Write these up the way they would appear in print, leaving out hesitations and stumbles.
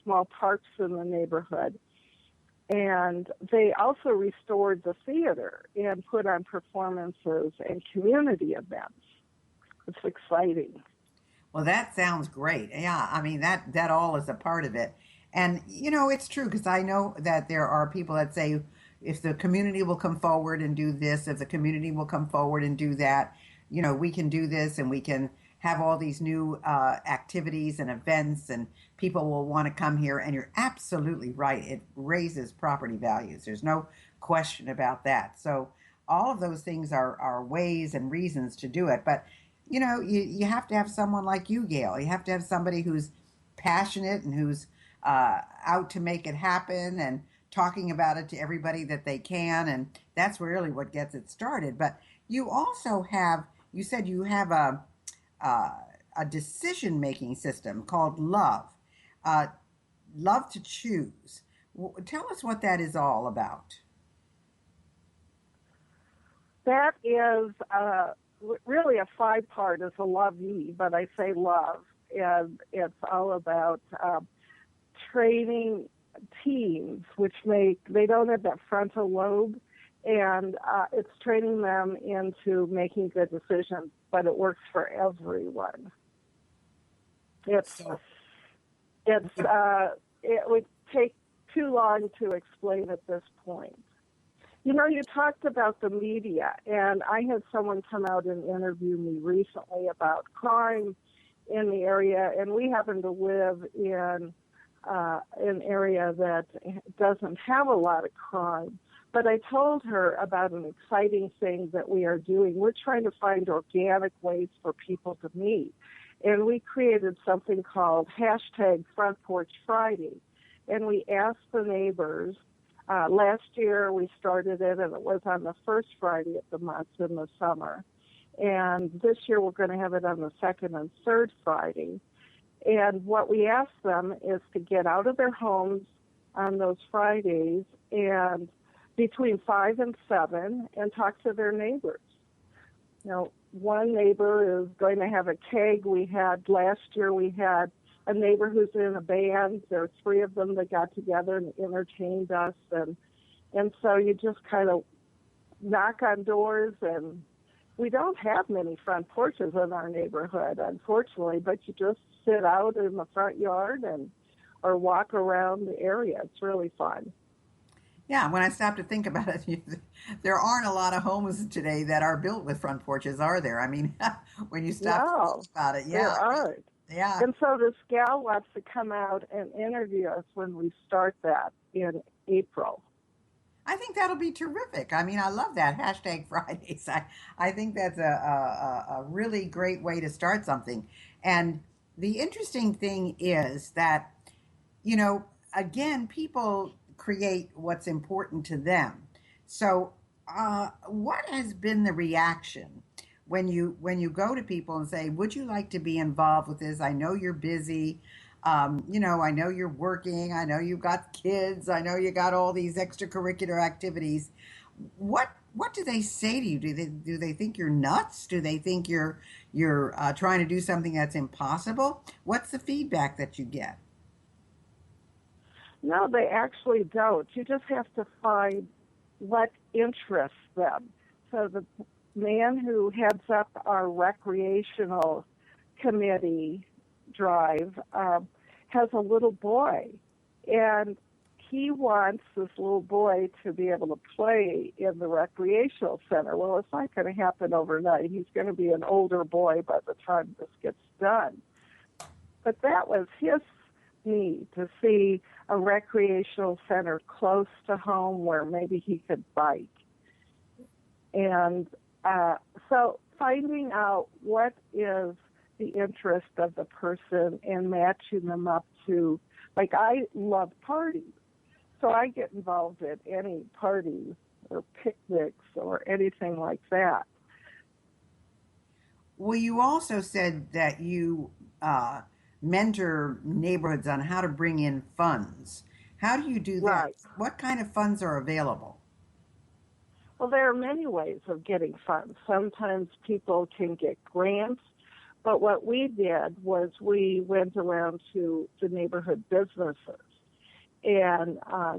small parks in the neighborhood. And they also restored the theater and put on performances and community events. It's exciting. Well, that sounds great. Yeah, I mean that all is a part of it. And it's true because I know that there are people that say if the community will come forward and do this, if the community will come forward and do that, we can do this and we can have all these new activities and events and people will want to come here. And you're absolutely right. It raises property values. There's no question about that. So all of those things are ways and reasons to do it. But you have to have someone like you, Gayle. You have to have somebody who's passionate and who's out to make it happen and talking about it to everybody that they can. And that's really what gets it started. But you said you have a decision making system called Love, uh, Love to Choose. Tell us what that is all about. That is really a five-part. It's a love ye, but I say love. And it's all about training teens, which they don't have that frontal lobe, and it's training them into making good decisions, but it works for everyone. It's So, it would take too long to explain at this point. You talked about the media, and I had someone come out and interview me recently about crime in the area, and we happen to live in an area that doesn't have a lot of crime. But I told her about an exciting thing that we are doing. We're trying to find organic ways for people to meet. And we created something called hashtag Front Porch Friday. And we asked the neighbors. Last year we started it, and it was on the first Friday of the month in the summer. And this year we're going to have it on the second and third Friday. And what we ask them is to get out of their homes on those Fridays and between 5 and 7 and talk to their neighbors. One neighbor is going to have a keg. Last year we had a neighbor who's in a band. There are three of them that got together and entertained us. And so you just kind of knock on doors, and we don't have many front porches in our neighborhood, unfortunately, but you just sit out in the front yard or walk around the area. It's really fun. yeah, when I stop to think about it, there aren't a lot of homes today that are built with front porches, are there? I mean, when you stop to think No, about it, there yeah, aren't. yeah. And so this gal wants to come out and interview us when we start that in April. I think that'll be terrific. I mean, I love that hashtag Fridays. I think that's a really great way to start something. And the interesting thing is that, again, people create what's important to them. So, what has been the reaction when you go to people and say, "Would you like to be involved with this? I know you're busy. I know you're working. I know you've got kids. I know you got all these extracurricular activities." What do they say to you? Do they think you're nuts? Do they think you're trying to do something that's impossible? What's the feedback that you get? No, they actually don't. You just have to find what interests them. So the man who heads up our recreational committee drive has a little boy, and he wants this little boy to be able to play in the recreational center. Well, it's not going to happen overnight. He's going to be an older boy by the time this gets done. But that was his need, to see a recreational center close to home where maybe he could bike. And so finding out what is the interest of the person and matching them up to, like, I love parties, so I get involved at any parties or picnics or anything like that. Well, you also said that you mentor neighborhoods on how to bring in funds. How do you do that? Right. What kind of funds are available? Well, there are many ways of getting funds. Sometimes people can get grants. But what we did was we went around to the neighborhood businesses and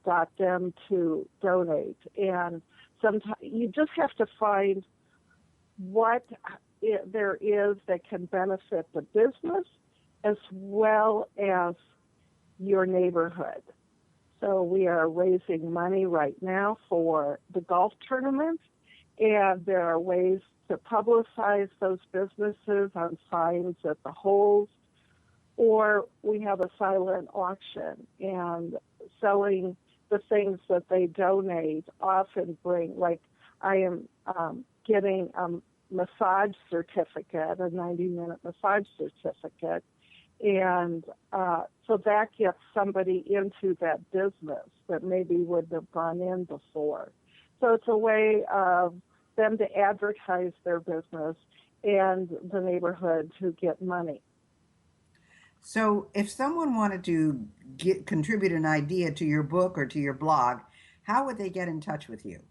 got them to donate. And sometimes you just have to find what there is that can benefit the business as well as your neighborhood. So we are raising money right now for the golf tournament, and there are ways to publicize those businesses on signs at the holes, or we have a silent auction, and selling the things that they donate often bring, like I am getting a massage certificate, a 90-minute massage certificate, and so that gets somebody into that business that maybe wouldn't have gone in before. So it's a way of them to advertise their business and the neighborhood to get money. So if someone wanted to contribute an idea to your book or to your blog, how would they get in touch with you?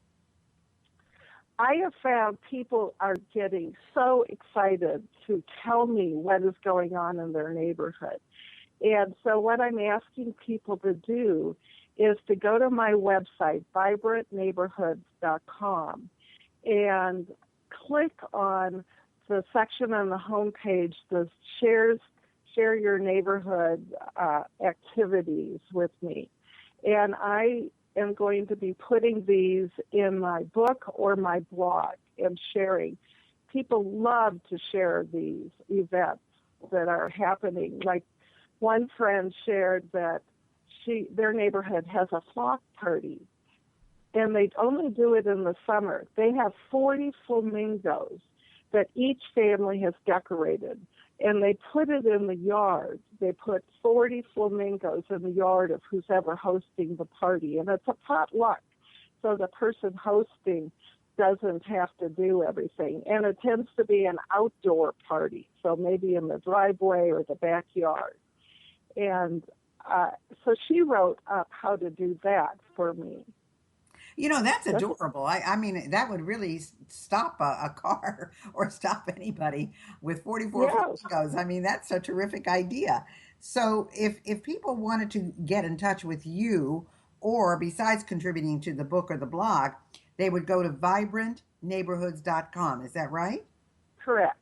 I have found people are getting so excited to tell me what is going on in their neighborhood. And so what I'm asking people to do is to go to my website, vibrantneighborhoods.com, and click on the section on the homepage that share your neighborhood activities with me. And I am going to be putting these in my book or my blog and sharing. People love to share these events that are happening. Like one friend shared that their neighborhood has a flock party, and they only do it in the summer. They have 40 flamingos that each family has decorated, and they put it in the yard. They put 40 flamingos in the yard of who's ever hosting the party, and it's a potluck, so the person hosting doesn't have to do everything. And it tends to be an outdoor party, so maybe in the driveway or the backyard. And so she wrote up how to do that for me. You know, that's adorable. I mean, that would really stop a car or stop anybody with 44 Yes. flamingos. I mean, that's a terrific idea. So if people wanted to get in touch with you, or besides contributing to the book or the blog, they would go to vibrantneighborhoods.com. Is that right? Correct.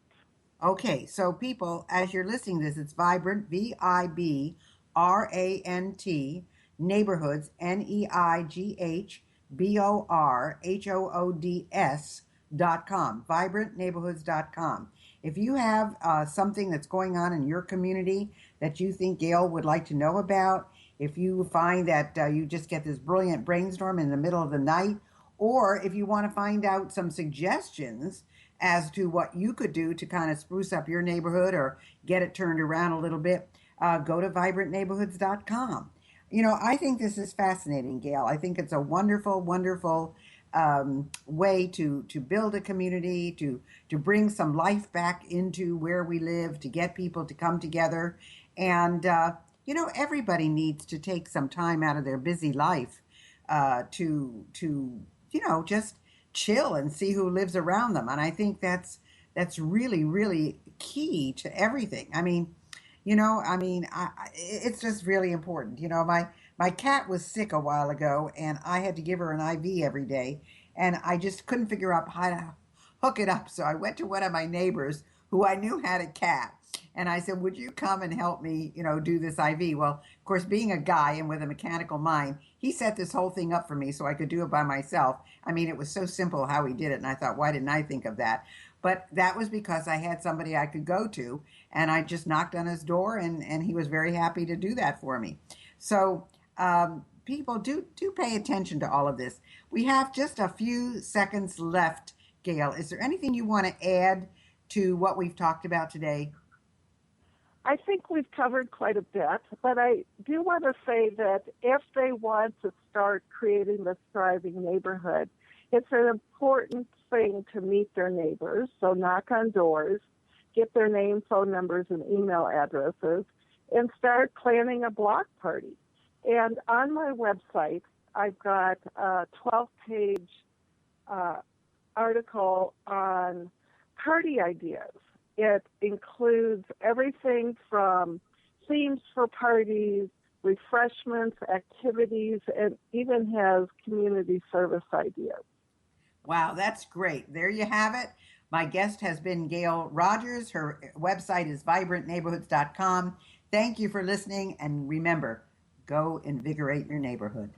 Okay, so people, as you're listening to this, it's Vibrant, Vibrant, neighborhoods, neighborhoods.com, vibrantneighborhoods.com. If you have something that's going on in your community that you think Gayle would like to know about, if you find that you just get this brilliant brainstorm in the middle of the night, or if you want to find out some suggestions as to what you could do to kind of spruce up your neighborhood or get it turned around a little bit, go to vibrantneighborhoods.com. You know, I think this is fascinating, Gayle. I think it's a wonderful, wonderful way to build a community, to bring some life back into where we live, to get people to come together. And, you know, everybody needs to take some time out of their busy life to you know, just chill and see who lives around them. And I think that's really, really key to everything. I mean, you know, it's just really important. You know, my cat was sick a while ago, and I had to give her an IV every day, and I just couldn't figure out how to hook it up. So I went to one of my neighbors who I knew had a cat, and I said, "Would you come and help me, you know, do this IV?" Well, of course, being a guy and with a mechanical mind, he set this whole thing up for me so I could do it by myself. I mean, it was so simple how he did it, and I thought, why didn't I think of that? But that was because I had somebody I could go to, and I just knocked on his door, and he was very happy to do that for me. So people do pay attention to all of this. We have just a few seconds left, Gayle. Is there anything you want to add to what we've talked about today? I think we've covered quite a bit, but I do want to say that if they want to start creating this thriving neighborhood, it's an important thing to meet their neighbors. So knock on doors, get their name, phone numbers, and email addresses, and start planning a block party. And on my website, I've got a 12-page article on party ideas. It includes everything from themes for parties, refreshments, activities, and even has community service ideas. Wow, that's great. There you have it. My guest has been Gayle Rodgers. Her website is vibrantneighborhoods.com. Thank you for listening, and remember, go invigorate your neighborhood.